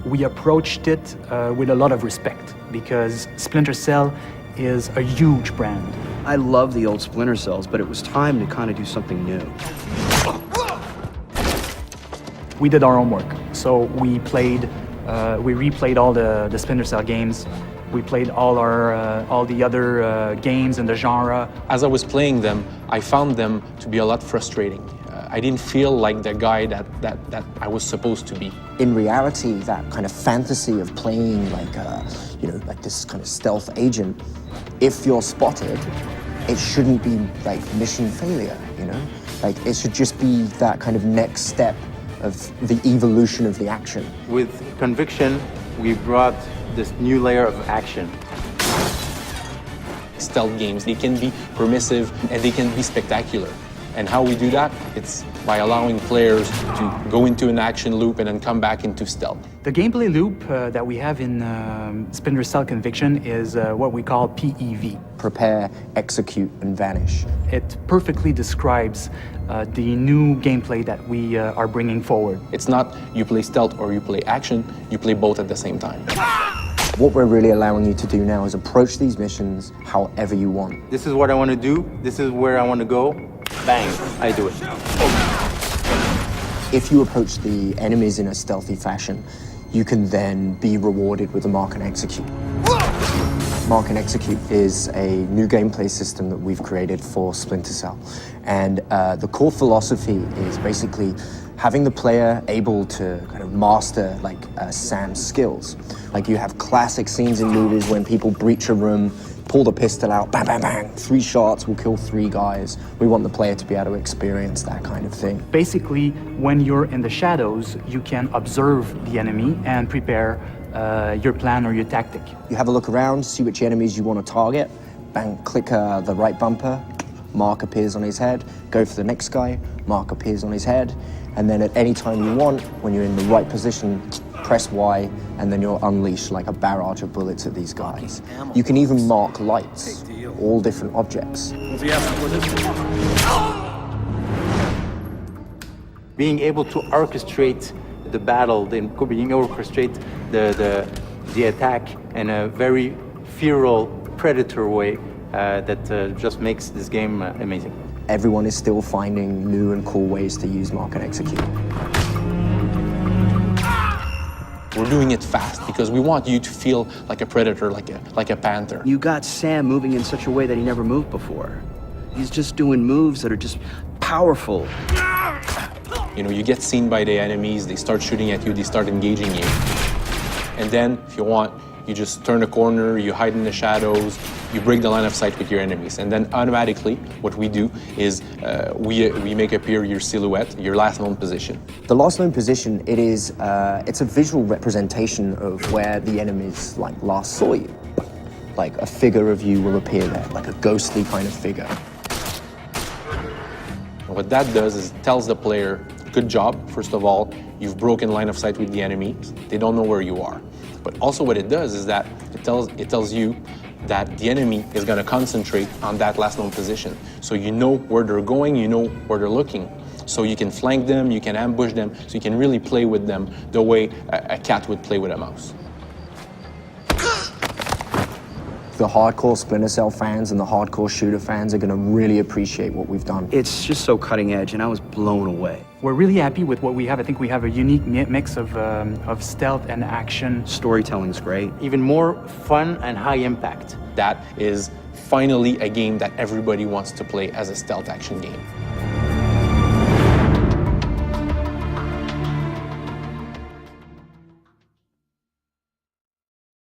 we approached it with a lot of respect because Splinter Cell is a huge brand. I love the old Splinter Cells, but it was time to kind of do something new. We did our homework, so we replayed all the Splinter Cell games. We played all the other games in the genre. As I was playing them, I found them to be a lot frustrating. I didn't feel like the guy that I was supposed to be. In reality, that kind of fantasy of playing like like this kind of stealth agent, if you're spotted, it shouldn't be like mission failure, you know? Like it should just be that kind of next step of the evolution of the action. With Conviction, we brought this new layer of action. Stealth games, they can be permissive and they can be spectacular. And how we do that, it's by allowing players to go into an action loop and then come back into stealth. The gameplay loop that we have in Splinter Cell Conviction is what we call PEV. Prepare, execute, and vanish. It perfectly describes the new gameplay that we are bringing forward. It's not you play stealth or you play action, you play both at the same time. What we're really allowing you to do now is approach these missions however you want. This is what I want to do. This is where I want to go. Bang, I do it. If you approach the enemies in a stealthy fashion, you can then be rewarded with a Mark and Execute. Mark and Execute is a new gameplay system that we've created for Splinter Cell. And the core philosophy is basically having the player able to kind of master like Sam's skills. Like you have classic scenes in movies when people breach a room, pull the pistol out, bang, bang, bang, 3 shots will kill 3 guys. We want the player to be able to experience that kind of thing. Basically, when you're in the shadows, you can observe the enemy and prepare your plan or your tactic. You have a look around, see which enemies you want to target, bang, click the right bumper, Mark appears on his head, go for the next guy, Mark appears on his head, and then at any time you want, when you're in the right position, press Y, and then you'll unleash like a barrage of bullets at these guys. You can even mark lights, all different objects. Being able to orchestrate the battle, being able to orchestrate the attack in a very feral, predator way that just makes this game amazing. Everyone is still finding new and cool ways to use Mark and Execute. We're doing it fast because we want you to feel like a predator, like a panther. You got Sam moving in such a way that he never moved before. He's just doing moves that are just powerful. You know, you get seen by the enemies, they start shooting at you, they start engaging you. And then, if you want, you just turn a corner, you hide in the shadows, you break the line of sight with your enemies. And then automatically, what we do is we make appear your silhouette, your last known position. The last known position, it's a visual representation of where the enemies like last saw you. Like a figure of you will appear there, like a ghostly kind of figure. And what that does is it tells the player, good job, first of all, you've broken line of sight with the enemies, they don't know where you are. But also what it does is that it tells you that the enemy is going to concentrate on that last known position. So you know where they're going, you know where they're looking. So you can flank them, you can ambush them, so you can really play with them the way a cat would play with a mouse. The hardcore Splinter Cell fans and the hardcore shooter fans are going to really appreciate what we've done. It's just so cutting edge, and I was blown away. We're really happy with what we have. I think we have a unique mix of stealth and action. Storytelling's great. Even more fun and high impact. That is finally a game that everybody wants to play as a stealth action game.